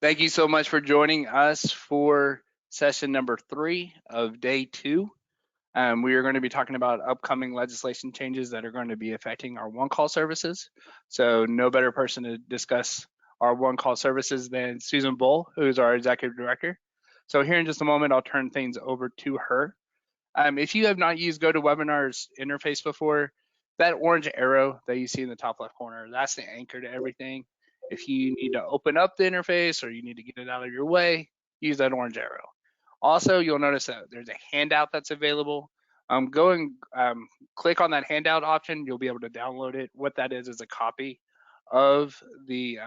Thank you so much for joining us for session number 3 of day 2. We are going to be talking about upcoming legislation changes that are going to be affecting our one-call services. So no better person to discuss our one-call services than Susan Bohl, who is our executive director. So here in just a moment, I'll turn things over to her. If you have not used GoToWebinar's interface before, that orange arrow that you see in the top left corner, that's the anchor to everything. If you need to open up the interface or you need to get it out of your way, use that orange arrow. Also, you'll notice that there's a handout that's available. Go and click on that handout option. You'll be able to download it. What that is a copy of the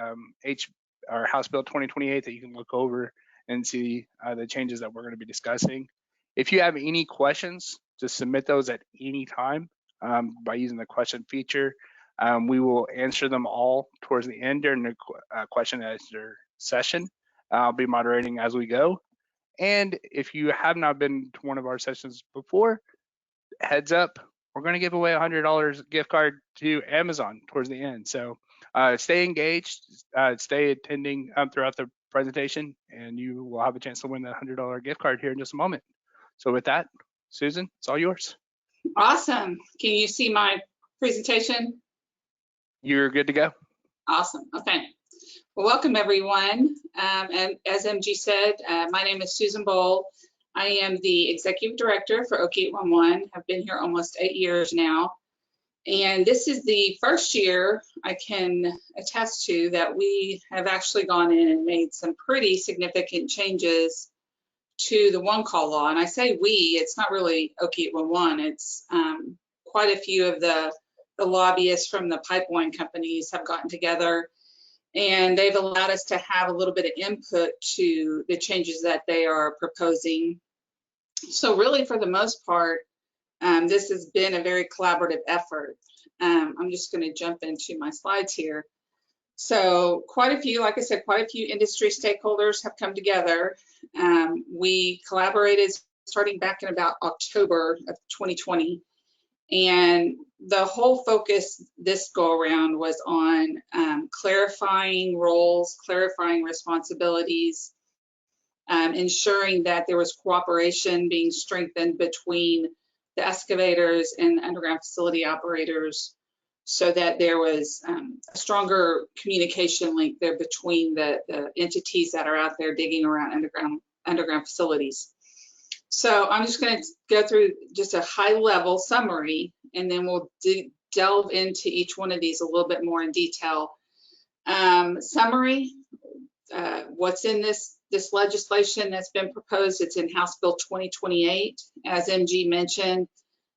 House Bill 2028 that you can look over and see the changes that we're going to be discussing. If you have any questions, just submit those at any time by using the question feature. We will answer them all towards the end during the question and answer session. I'll be moderating as we go. And if you have not been to one of our sessions before, heads up, we're going to give away a $100 gift card to Amazon towards the end. So stay engaged, stay attending throughout the presentation, and you will have a chance to win that $100 gift card here in just a moment. So with that, Susan, it's all yours. Awesome. Can you see my presentation? You're good to go. Awesome. Okay. Well, welcome everyone. And as MG said, my name is Susan Bohl. I am the Executive Director for OKIE811. I've been here almost 8 years now. And this is the first year I can attest to that we have actually gone in and made some pretty significant changes to the one-call law. And I say we, it's not really OKIE811, it's quite a few of the lobbyists from the pipeline companies have gotten together, and they've allowed us to have a little bit of input to the changes that they are proposing. So really, for the most part, this has been a very collaborative effort. I'm just going to jump into my slides here. So quite a few, like I said, quite a few industry stakeholders have come together. We collaborated starting back in about October of 2020. And the whole focus this go around was on clarifying roles, clarifying responsibilities, ensuring that there was cooperation being strengthened between the excavators and the underground facility operators, so that there was a stronger communication link there between the entities that are out there digging around underground facilities. So I'm just going to go through just a high-level summary, and then we'll delve into each one of these a little bit more in detail. Summary, what's in this legislation that's been proposed. It's in House Bill 2028. As MG mentioned,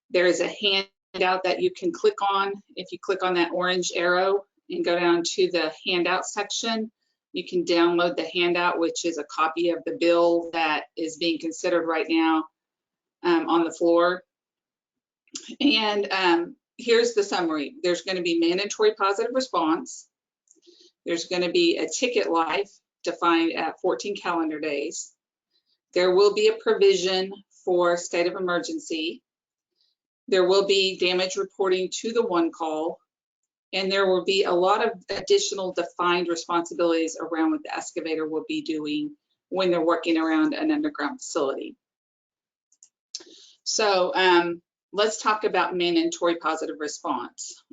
there is a handout that you can click on. If you click on that orange arrow and go down to the handout section, you can download the handout, which is a copy of the bill that is being considered right now on the floor. And here's the summary. There's going to be mandatory positive response. There's going to be a ticket life defined at 14 calendar days. There will be a provision for state of emergency. There will be damage reporting to the one call. And there will be a lot of additional defined responsibilities around what the excavator will be doing when they're working around an underground facility. So let's talk about mandatory positive response.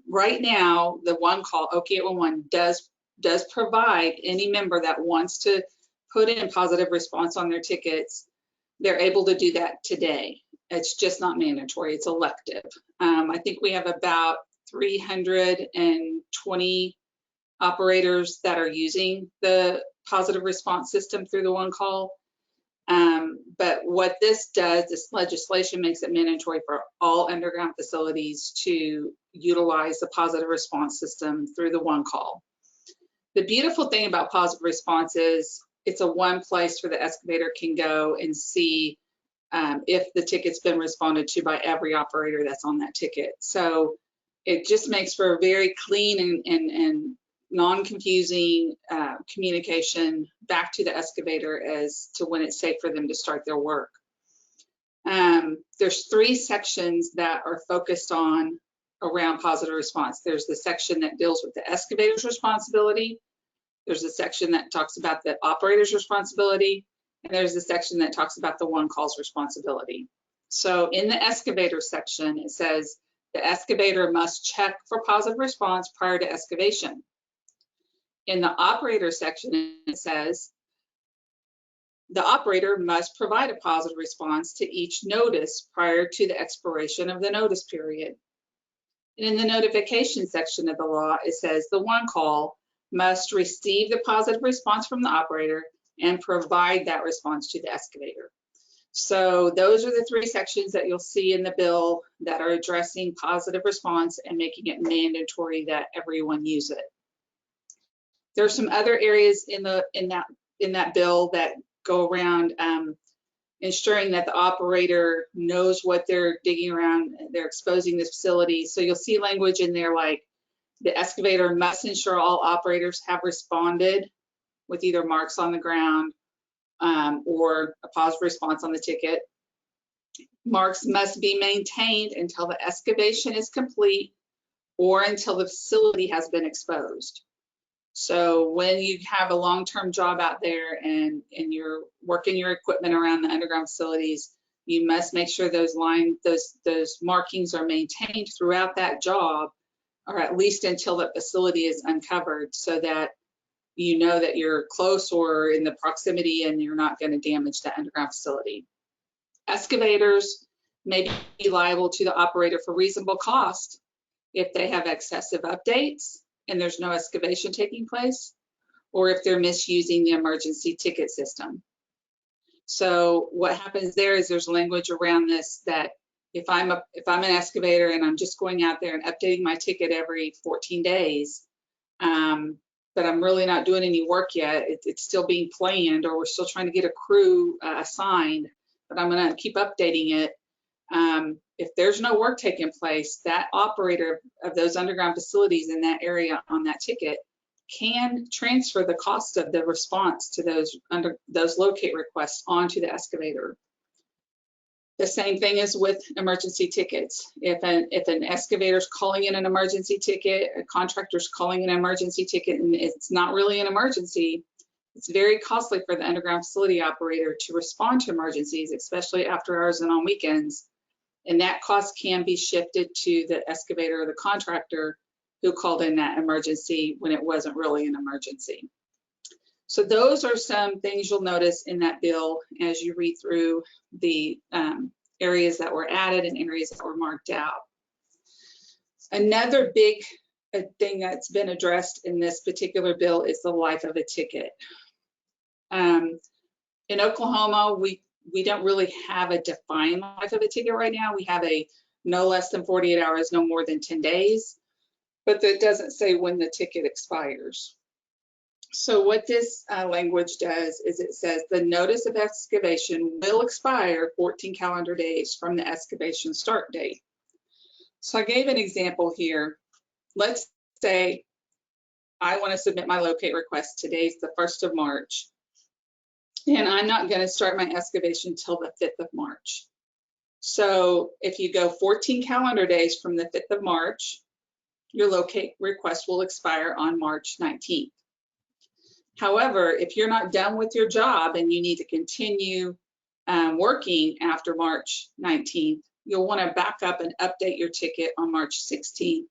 Right now, the one call, OKIE811, does provide any member that wants to put in positive response on their tickets, they're able to do that today. It's just not mandatory, it's elective. I think we have about 320 operators that are using the positive response system through the one call. But what this does, this legislation makes it mandatory for all underground facilities to utilize the positive response system through the one call. The beautiful thing about positive response is it's a one place where the excavator can go and see if the ticket's been responded to by every operator that's on that ticket. So it just makes for a very clean and non-confusing communication back to the excavator as to when it's safe for them to start their work. There's 3 sections that are focused on around positive response. There's the section that deals with the excavator's responsibility. There's a section that talks about the operator's responsibility, and there's a section that talks about the one-call's responsibility. So in the excavator section, it says the excavator must check for positive response prior to excavation. In the operator section, it says the operator must provide a positive response to each notice prior to the expiration of the notice period. And in the notification section of the law, it says the one call must receive the positive response from the operator and provide that response to the excavator. So those are the three sections that you'll see in the bill that are addressing positive response and making it mandatory that everyone use it. There are some other areas in that bill that go around ensuring that the operator knows what they're digging around, they're exposing the facility. So you'll see language in there like the excavator must ensure all operators have responded with either marks on the ground or a positive response on the ticket. Marks must be maintained until the excavation is complete or until the facility has been exposed. So when you have a long-term job out there and you're working your equipment around the underground facilities, you must make sure those markings are maintained throughout that job, or at least until the facility is uncovered, so that you know that you're close or in the proximity and you're not going to damage the underground facility. Excavators may be liable to the operator for reasonable cost if they have excessive updates and there's no excavation taking place, or if they're misusing the emergency ticket system. So what happens there is there's language around this that if I'm an excavator and I'm just going out there and updating my ticket every 14 days, but I'm really not doing any work yet, it's still being planned, or we're still trying to get a crew assigned, but I'm gonna keep updating it. If there's no work taking place, that operator of those underground facilities in that area on that ticket can transfer the cost of the response to those locate requests onto the excavator. The same thing is with emergency tickets. If an excavator is calling in an emergency ticket, a contractor's calling in an emergency ticket, and it's not really an emergency, it's very costly for the underground facility operator to respond to emergencies, especially after hours and on weekends. And that cost can be shifted to the excavator or the contractor who called in that emergency when it wasn't really an emergency. So those are some things you'll notice in that bill as you read through the areas that were added and areas that were marked out. Another big thing that's been addressed in this particular bill is the life of a ticket. In Oklahoma, we don't really have a defined life of a ticket right now. We have a no less than 48 hours, no more than 10 days, but that doesn't say when the ticket expires. So what this language does is it says the notice of excavation will expire 14 calendar days from the excavation start date. So I gave an example here. Let's say I want to submit my locate request. Today's the 1st of March. And I'm not going to start my excavation till the 5th of March. So if you go 14 calendar days from the 5th of March, your locate request will expire on March 19th. However, if you're not done with your job and you need to continue working after March 19th, you'll want to back up and update your ticket on March 16th.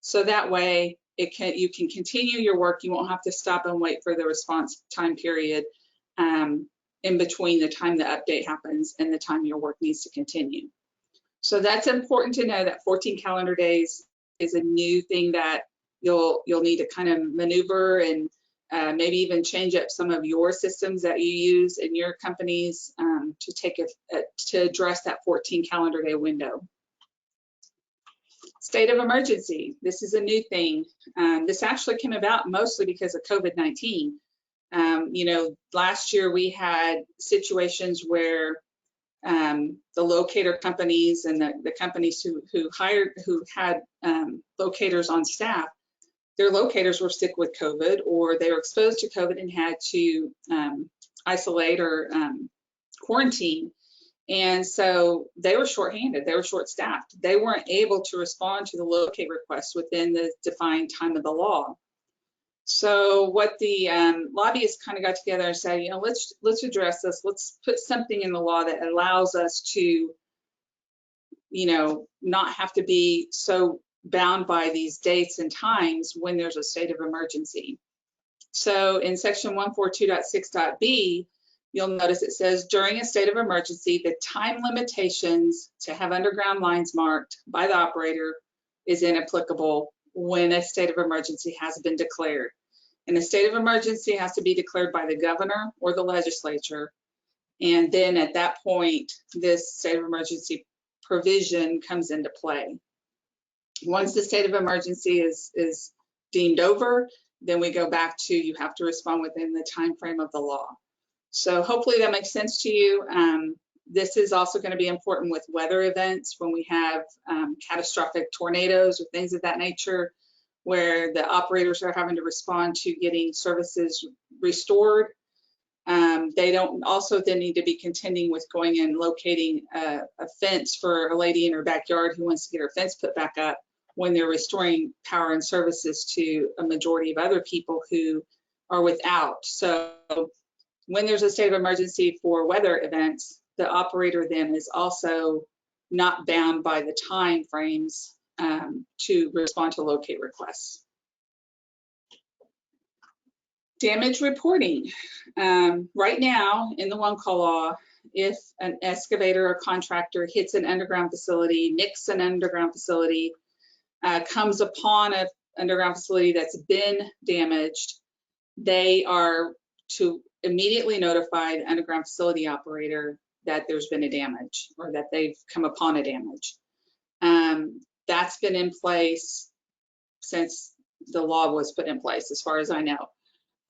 So that way you can continue your work. You won't have to stop and wait for the response time period in between the time the update happens and the time your work needs to continue. So that's important to know that 14 calendar days is a new thing that you'll need to kind of maneuver and maybe even change up some of your systems that you use in your companies to address that 14 calendar day window. State of emergency. This is a new thing. This actually came about mostly because of COVID-19. You know, last year we had situations where the locator companies and the companies who had locators on staff, their locators were sick with COVID, or they were exposed to COVID and had to isolate or quarantine. And so they were shorthanded, they were short-staffed. They weren't able to respond to the locate request within the defined time of the law. So what the lobbyists kind of got together and said, you know, let's address this. Let's put something in the law that allows us to, you know, not have to be so bound by these dates and times when there's a state of emergency. So in section 142.6.b, you'll notice it says during a state of emergency, the time limitations to have underground lines marked by the operator is inapplicable when a state of emergency has been declared. And a state of emergency has to be declared by the governor or the legislature. And then at that point, this state of emergency provision comes into play. Once the state of emergency is deemed over, then we go back to you have to respond within the time frame of the law. So hopefully that makes sense to you. This is also going to be important with weather events when we have catastrophic tornadoes or things of that nature, where the operators are having to respond to getting services restored. They don't also then need to be contending with going and locating a fence for a lady in her backyard who wants to get her fence put back up when they're restoring power and services to a majority of other people who are without. So when there's a state of emergency for weather events, the operator then is also not bound by the time frames to respond to locate requests. Damage reporting. Right now in the one call law, if an excavator or contractor hits an underground facility, nicks an underground facility, comes upon an underground facility that's been damaged, they are to immediately notify the underground facility operator that there's been a damage or that they've come upon a damage. That's been in place since the law was put in place, as far as I know.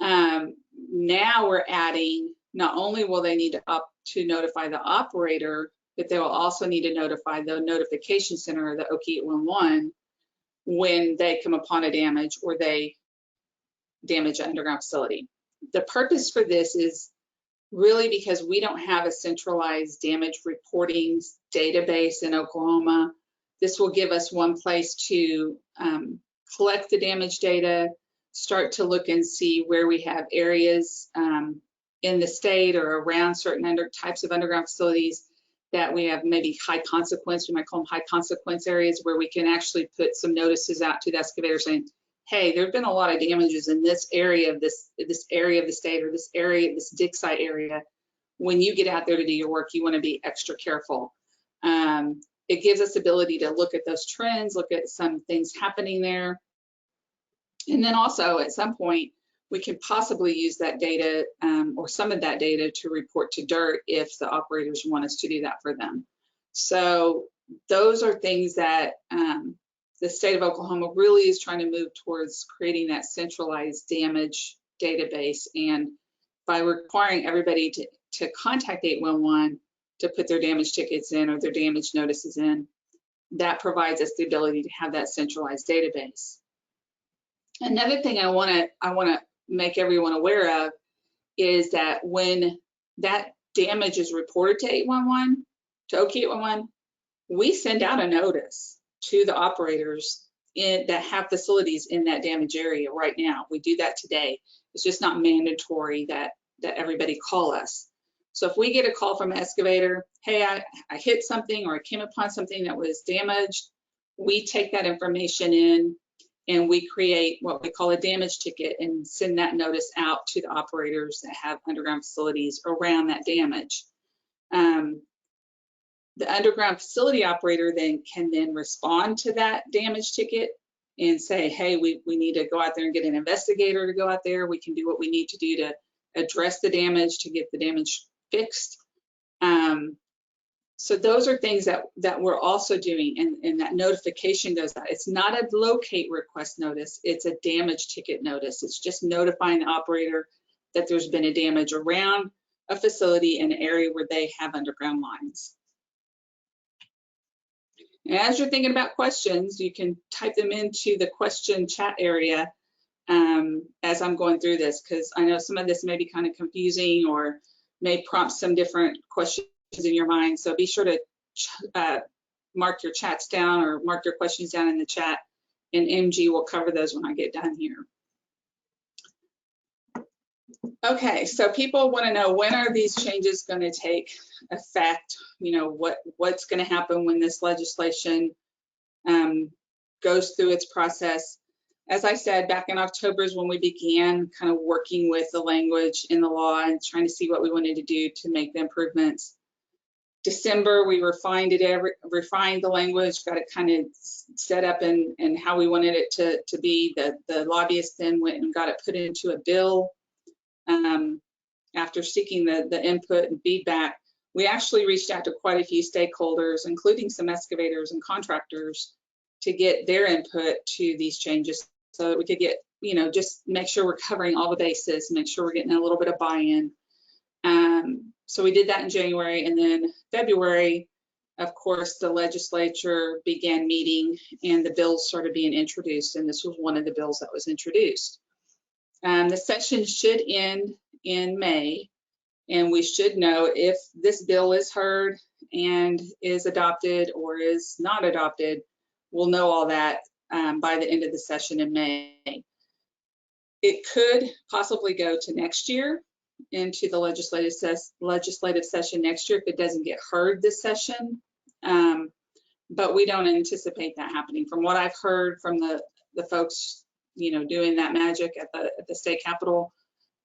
Now we're adding, not only will they need to notify the operator, but they will also need to notify the notification center or the OKIE811 when they come upon a damage or they damage an underground facility. The purpose for this is really because we don't have a centralized damage reporting database in Oklahoma. This will give us one place to collect the damage data, start to look and see where we have areas in the state or around certain types of underground facilities that we have maybe high consequence, we might call them high consequence areas, where we can actually put some notices out to the excavator saying, hey, there've been a lot of damages in this area of this area of the state or this area, this dig site area. When you get out there to do your work, you want to be extra careful. It gives us the ability to look at those trends, look at some things happening there. And then also at some point, we can possibly use that data or some of that data to report to DIRT if the operators want us to do that for them. So those are things that the state of Oklahoma really is trying to move towards creating that centralized damage database. And by requiring everybody to contact 811 to put their damage tickets in or their damage notices in, that provides us the ability to have that centralized database. Another thing I want to make everyone aware of is that when that damage is reported to 811, to OKIE811, we send out a notice to the operators that have facilities in that damage area right now. We do that today. It's just not mandatory that everybody call us. So if we get a call from an excavator, hey, I hit something or I came upon something that was damaged, we take that information in and we create what we call a damage ticket and send that notice out to the operators that have underground facilities around that damage. The underground facility operator then can respond to that damage ticket and say, hey, we need to go out there and get an investigator to go out there. We can do what we need to do to address the damage, to get the damage fixed. So those are things that we're also doing, and that notification goes out. It's not a locate request notice, it's a damage ticket notice. It's just notifying the operator that there's been a damage around a facility in an area where they have underground lines. And as you're thinking about questions, you can type them into the question chat area as I'm going through this, because I know some of this may be kind of confusing or may prompt some different questions in your mind. So be sure to mark your chats down or mark your questions down in the chat, and MG will cover those when I get done here. Okay, so people want to know, when are these changes going to take effect? You know, what's going to happen when this legislation goes through its process? As I said, back in October is when we began kind of working with the language in the law and trying to see what we wanted to do to make the improvements. December, we refined the language, got it kind of set up and how we wanted it to be. The lobbyists then went and got it put into a bill. After seeking the input and feedback, we actually reached out to quite a few stakeholders, including some excavators and contractors, to get their input to these changes so that we could get, you know, just make sure we're covering all the bases, make sure we're getting a little bit of buy-in. So we did that in January, and then February, of course, the legislature began meeting and the bills started being introduced, and this was one of the bills that was introduced. The session should end in May, and we should know if this bill is heard and is adopted or is not adopted. We'll know all that by the end of the session in May. It could possibly go to next year, into the legislative session next year if it doesn't get heard this session. But we don't anticipate that happening. From what I've heard from the folks, you know, doing that magic at the state capitol,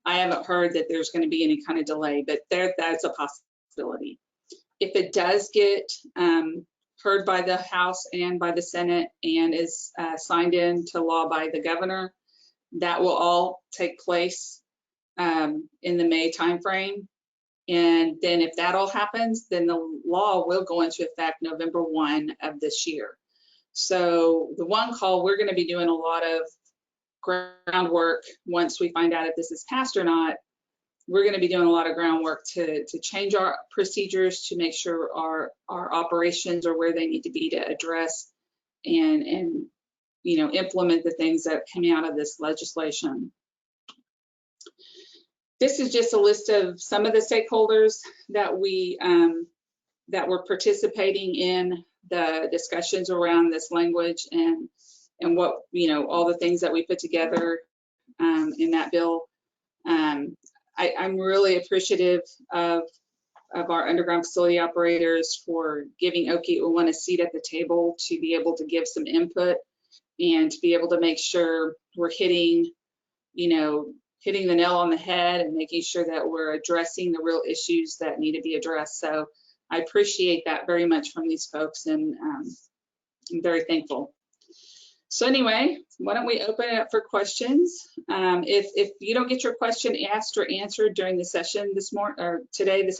I haven't heard that there's going to be any kind of delay, but that's a possibility. If it does get heard by the House and by the Senate and is signed into law by the governor, that will all take place in the May timeframe. And then if that all happens, then the law will go into effect November 1 of this year. So the one call, we're going to be doing a lot of groundwork once we find out if this is passed or not. We're going to be doing a lot of groundwork to change our procedures to make sure our operations are where they need to be to address and you know, implement the things that come out of this legislation. This is just a list of some of the stakeholders that were participating in the discussions around this language and what, you know, all the things that we put together in that bill. I'm really appreciative of our underground facility operators for giving OKIE811 a seat at the table to be able to give some input and to be able to make sure we're hitting, you know, hitting the nail on the head and making sure that we're addressing the real issues that need to be addressed. So I appreciate that very much from these folks, and I'm very thankful. So anyway, why don't we open it up for questions? If you don't get your question asked or answered during the session this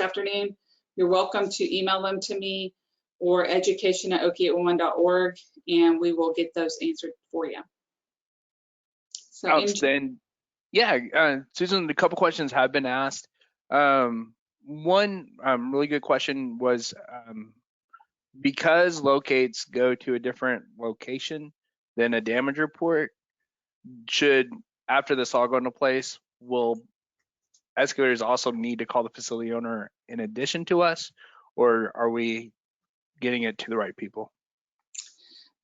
afternoon, you're welcome to email them to me or education@okie811.org, and we will get those answered for you. So outstanding. Yeah, Susan, a couple questions have been asked. One really good question was, because locates go to a different location than a damage report, after this all go into place, will excavators also need to call the facility owner in addition to us, or are we getting it to the right people?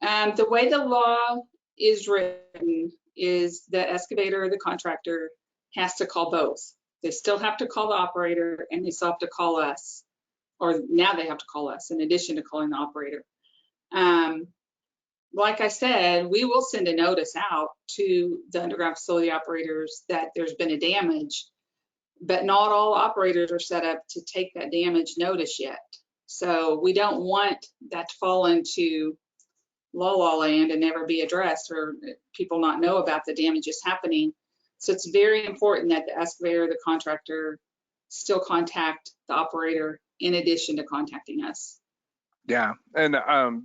The way the law is written is the excavator or the contractor has to call both. They still have to call the operator, and they still have to call us, or now they have to call us in addition to calling the operator. Like I said, we will send a notice out to the underground facility operators that there's been a damage, but not all operators are set up to take that damage notice yet. So we don't want that to fall into la land and never be addressed, or people not know about the damages happening. So it's very important that the excavator or the contractor still contact the operator in addition to contacting us. Yeah, and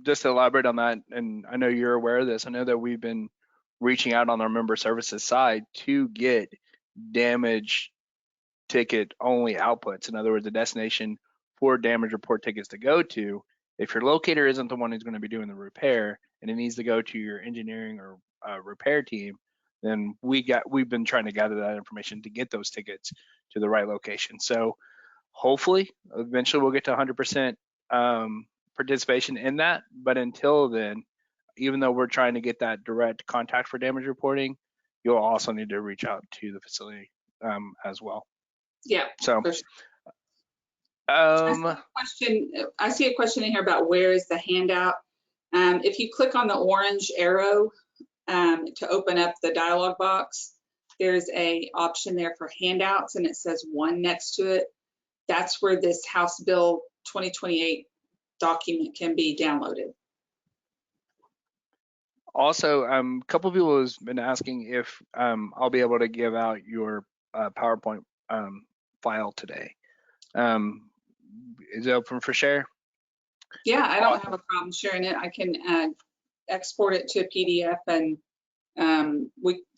just to elaborate on that, and I know you're aware of this, I know that we've been reaching out on our member services side to get damage ticket only outputs. In other words, a destination for damage report tickets to go to. If your locator isn't the one who's going to be doing the repair and it needs to go to your engineering or repair team, then we've been trying to gather that information to get those tickets to the right location. So hopefully eventually we'll get to 100% participation in that. But until then, even though we're trying to get that direct contact for damage reporting, you'll also need to reach out to the facility as well. Yeah. So, for sure. um, I see a question in here about where is the handout. If you click on the orange arrow to open up the dialog box, there's a option there for handouts, and it says 1 next to it. That's where this House Bill 2028 document can be downloaded. also, a couple of people has been asking if I'll be able to give out your PowerPoint file today. Is it open for share? Yeah, I don't have a problem sharing it. I can export it to a PDF, and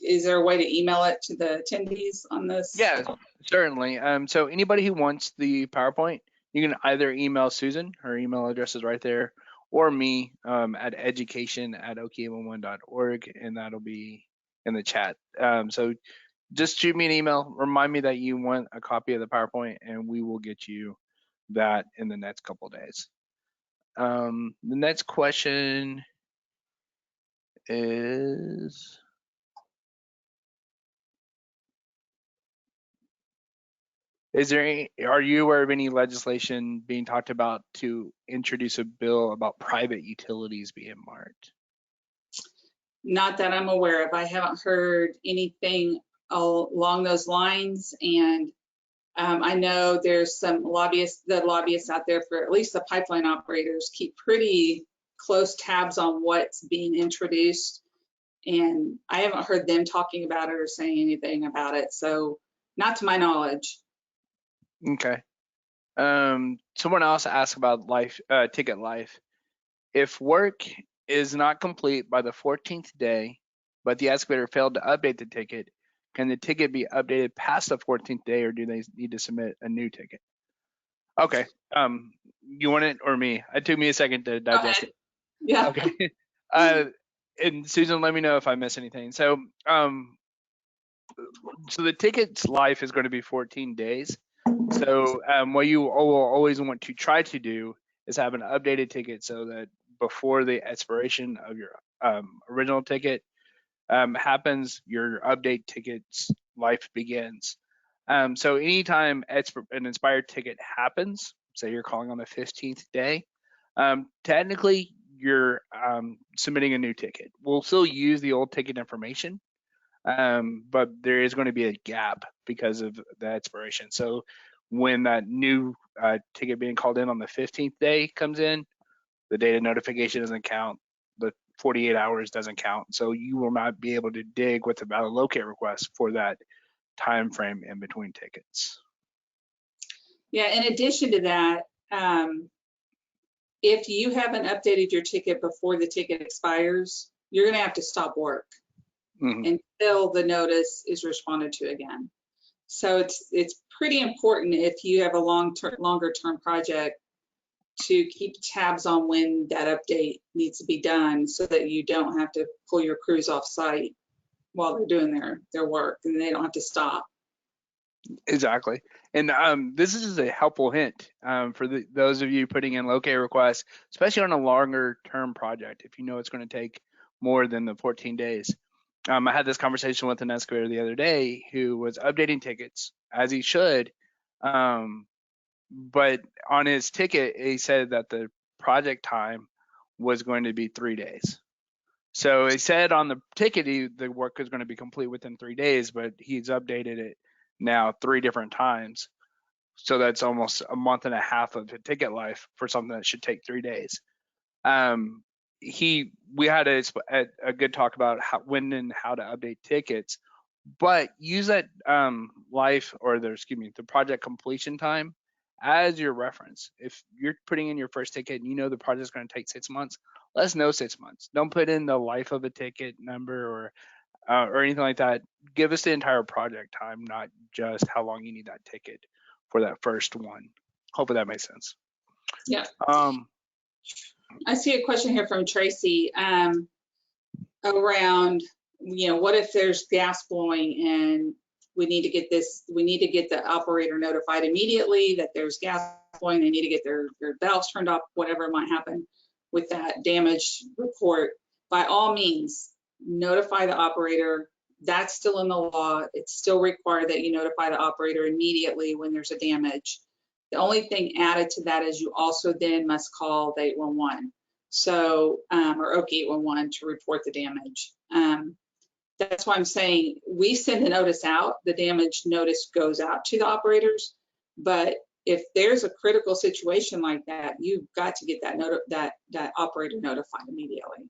is there a way to email it to the attendees on this? Yeah, certainly. So anybody who wants the PowerPoint, you can either email Susan, her email address is right there, or me at education@OKIE811.org, and that'll be in the chat. So just shoot me an email, remind me that you want a copy of the PowerPoint, and we will get you that in the next couple of days. The next question is, are you aware of any legislation being talked about to introduce a bill about private utilities being marked? Not that I'm aware of. I haven't heard anything along those lines, and I know there's some lobbyists out there for at least the pipeline operators keep pretty close tabs on what's being introduced, and I haven't heard them talking about it or saying anything about it, so not to my knowledge. Okay. Someone else asked about ticket life. If work is not complete by the 14th day, but the excavator failed to update the ticket, can the ticket be updated past the 14th day, or do they need to submit a new ticket? Okay. You want it or me? It took me a second to digest it. Yeah. Okay. And Susan, let me know if I miss anything. So the ticket's life is going to be 14 days. So what you will always want to try to do is have an updated ticket so that before the expiration of your original ticket happens, your update ticket's life begins. So anytime an expired ticket happens, say you're calling on the 15th day, technically you're submitting a new ticket. We'll still use the old ticket information, but there is going to be a gap because of the expiration. So when that new ticket being called in on the 15th day comes in, the data notification doesn't count, the 48 hours doesn't count. So you will not be able to dig with a valid locate request for that time frame in between tickets. Yeah, in addition to that, if you haven't updated your ticket before the ticket expires, you're going to have to stop work until the notice is responded to again. So it's pretty important if you have a longer term project to keep tabs on when that update needs to be done, so that you don't have to pull your crews off site while they're doing their work, and they don't have to stop. Exactly. And this is just a helpful hint for those of you putting in locate requests, especially on a longer term project, if you know it's going to take more than the 14 days. I had this conversation with an excavator the other day who was updating tickets, as he should, but on his ticket, he said that the project time was going to be 3 days. So he said on the ticket the work is going to be complete within 3 days, but he's updated it now 3 different times. So that's almost a month and a half of a ticket life for something that should take 3 days. We had a good talk about when and how to update tickets, but use that the project completion time as your reference. If you're putting in your first ticket and you know the project's going to take 6 months, let us know 6 months. Don't put in the life of a ticket number or anything like that. Give us the entire project time, not just how long you need that ticket for that first one. Hopefully that makes sense. Yeah. I see a question here from Tracy around, what if there's gas blowing and we need to get the operator notified immediately that there's gas blowing, they need to get their valves turned off, whatever might happen with that damage report. By all means, notify the operator That's still in the law. It's still required that you notify the operator immediately when there's a damage. The only thing added to that is you also then must call the 811, so or OKIE811 to report the damage. That's why I'm saying we send a notice out. The damage notice goes out to the operators, but if there's a critical situation like that, you've got to get that operator notified immediately.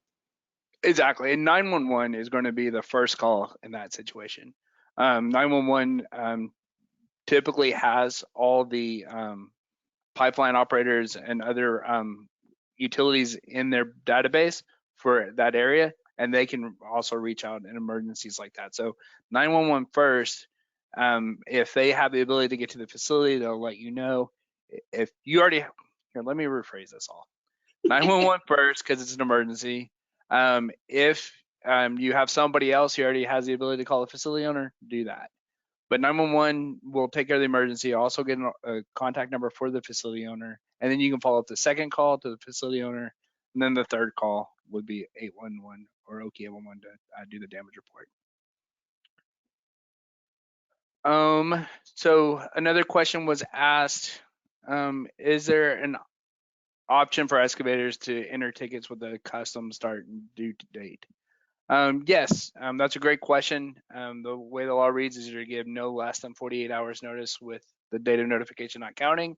Exactly, and 911 is going to be the first call in that situation. 911 typically has all the pipeline operators and other utilities in their database for that area, and they can also reach out in emergencies like that. So 911 first. If they have the ability to get to the facility, they'll let you know. If you already, here, let me rephrase this all. 911 first, because it's an emergency. If you have somebody else who already has the ability to call the facility owner, do that. But 911 will take care of the emergency, also get a contact number for the facility owner, and then you can follow up the second call to the facility owner, and then the third call would be 811 or OKIE811 to do the damage report. So another question was asked, is there an option for excavators to enter tickets with a custom start and due date? Yes, that's a great question. The way the law reads is you give no less than 48 hours notice with the date of notification not counting,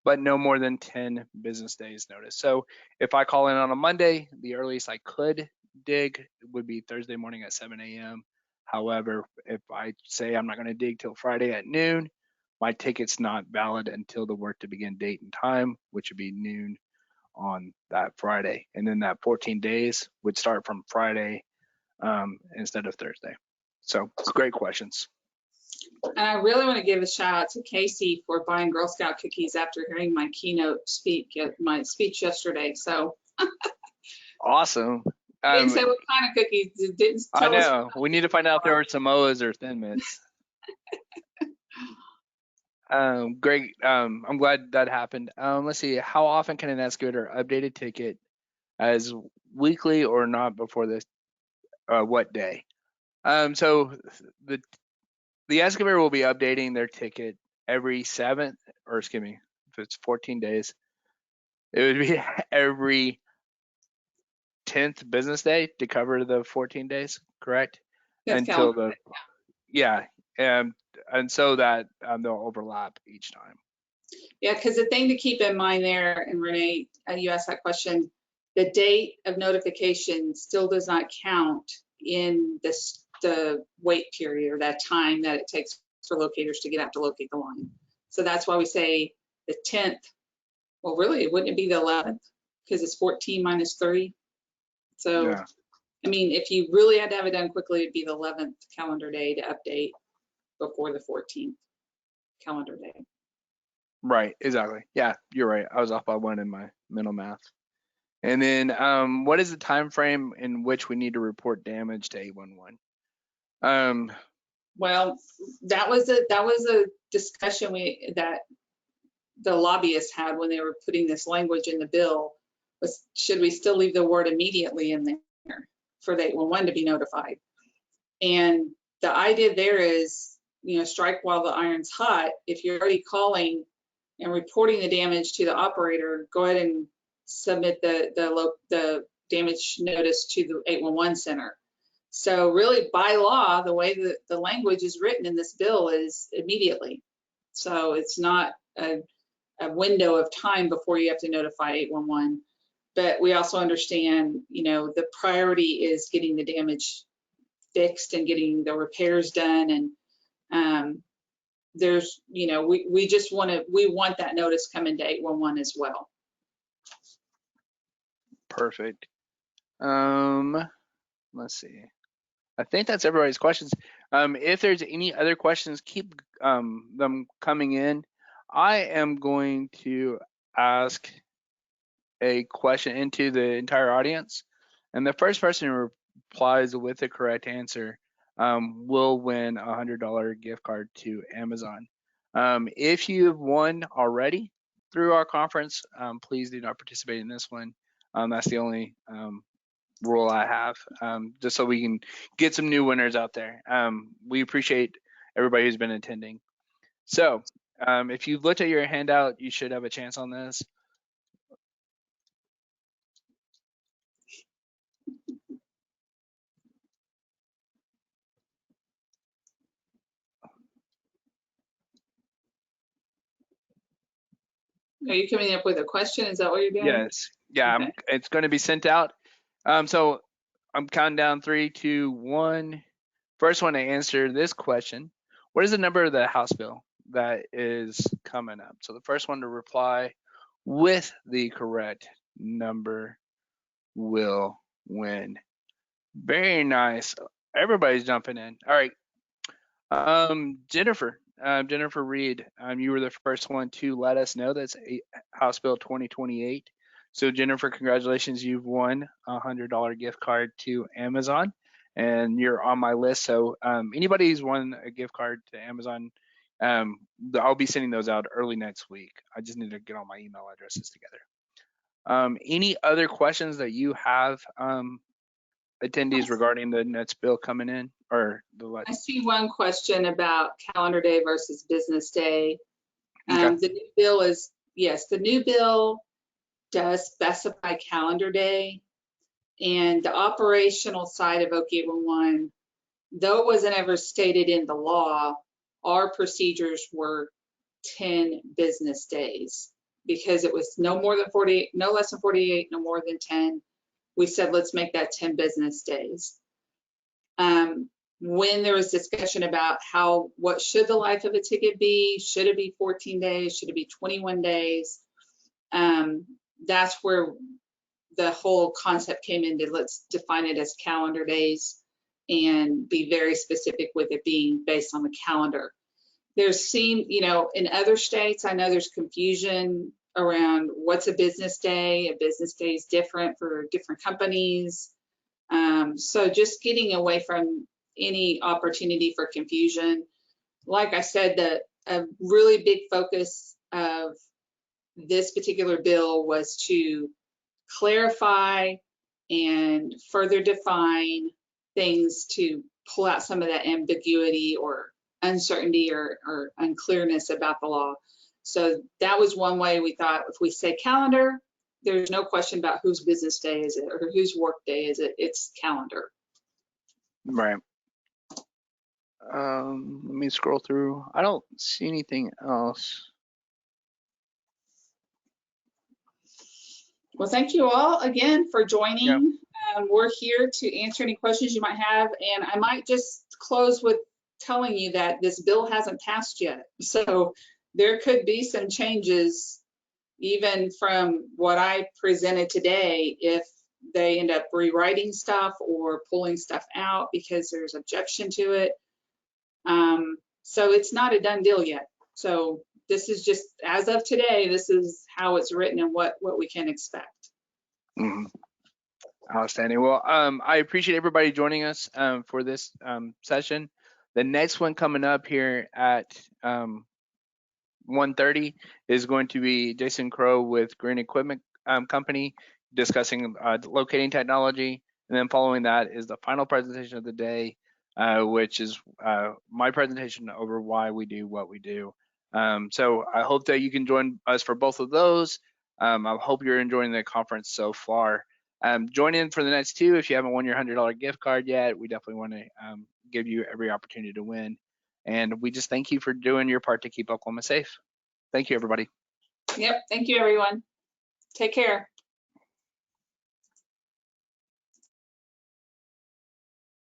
but no more than 10 business days notice. So if I call in on a Monday, the earliest I could dig would be Thursday morning at 7 a.m. However, if I say I'm not going to dig till Friday at noon, my ticket's not valid until the work to begin date and time, which would be noon on that Friday. And then that 14 days would start from Friday instead of Thursday. So great questions. And I really want to give a shout out to Casey for buying Girl Scout cookies after hearing my keynote my speech yesterday. So awesome. I didn't say what kind of cookies. It didn't tell I us. know. We need to find out if there were Samoas or Thin Mints. Great. I'm glad that happened. Let's see. How often can an excavator update a ticket as weekly or not before this? What day? So the excavator will be updating their ticket every 7th, or excuse me, if it's 14 days, it would be every 10th business day to cover the 14 days, correct? That's Until calendar. yeah, and so that they'll overlap each time. Yeah, because the thing to keep in mind there, and Renee, you asked that question, the date of notification still does not count in the wait period or that time that it takes for locators to get out to locate the line. So that's why we say the 10th. Well, really, wouldn't it be the 11th? Because it's 14 minus 3. So, yeah. I mean, if you really had to have it done quickly, it'd be the 11th calendar day to update before the 14th calendar day. Right, exactly. Yeah, you're right. I was off by 1 in my mental math. And then what is the time frame in which we need to report damage to 811? Well, that was a discussion that the lobbyists had when they were putting this language in the bill, was should we still leave the word immediately in there for the 811 to be notified? And the idea there is, you know, strike while the iron's hot. If you're already calling and reporting the damage to the operator, go ahead and submit the damage notice to the 811 center. So really, by law, the way that the language is written in this bill is immediately. So it's not a window of time before you have to notify 811. But we also understand, you know, the priority is getting the damage fixed and getting the repairs done. And there's, you know, we want that notice coming to 811 as well. Perfect. Let's see. I think that's everybody's questions. If there's any other questions, keep them coming in. I am going to ask a question into the entire audience, and the first person who replies with the correct answer will win a $100 gift card to Amazon. If you've won already through our conference, please do not participate in this one. That's the only rule I have, just so we can get some new winners out there. We appreciate everybody who's been attending. So if you've looked at your handout, you should have a chance on this. Are you coming up with a question? Is that what you're doing? Yes. Yeah, Okay. it's going to be sent out. So I'm counting down 3, 2, 1. First one to answer this question: what is the number of the House bill that is coming up? So the first one to reply with the correct number will win. Very nice. Everybody's jumping in. All right. Jennifer Reed, you were the first one to let us know that's House Bill 2028. So Jennifer, congratulations, you've won a $100 gift card to Amazon, and you're on my list. So anybody who's won a gift card to Amazon, I'll be sending those out early next week. I just need to get all my email addresses together. Any other questions that you have, attendees, regarding the next bill coming in, or the I see one question about calendar day versus business day. Okay. The new bill is, yes, the new bill does specify calendar day, and the operational side of OKIE811, though it wasn't ever stated in the law, our procedures were 10 business days because it was no more than 48, no less than 48, no more than 10. We said, let's make that 10 business days. When there was discussion about what should the life of a ticket be? Should it be 14 days? Should it be 21 days? That's where the whole concept came into, let's define it as calendar days and be very specific with it being based on the calendar. There's in other states, I know there's confusion around what's a business day. A business day is different for different companies. So just getting away from any opportunity for confusion. Like I said, a really big focus of this particular bill was to clarify and further define things to pull out some of that ambiguity or uncertainty or unclearness about the law. So that was one way we thought, if we say calendar, there's no question about whose business day is it or whose work day is it. It's calendar. Right. Let me scroll through. I don't see anything else. Well, thank you all again for joining. Yeah. We're here to answer any questions you might have, and I might just close with telling you that this bill hasn't passed yet. So there could be some changes even from what I presented today if they end up rewriting stuff or pulling stuff out because there's objection to it. So it's not a done deal yet. So this is just, as of today, this is how it's written and what we can expect. Mm-hmm. Outstanding. Well, I appreciate everybody joining us for this session. The next one coming up here at 1:30 is going to be Jason Crow with Green Equipment Company discussing locating technology. And then following that is the final presentation of the day, which is my presentation over why we do what we do. So I hope that you can join us for both of those. I hope you're enjoying the conference so far. Join in for the next two. If you haven't won your $100 gift card yet, we definitely want to give you every opportunity to win. And we just thank you for doing your part to keep Oklahoma safe. Thank you, everybody. Yep. Thank you, everyone. Take care.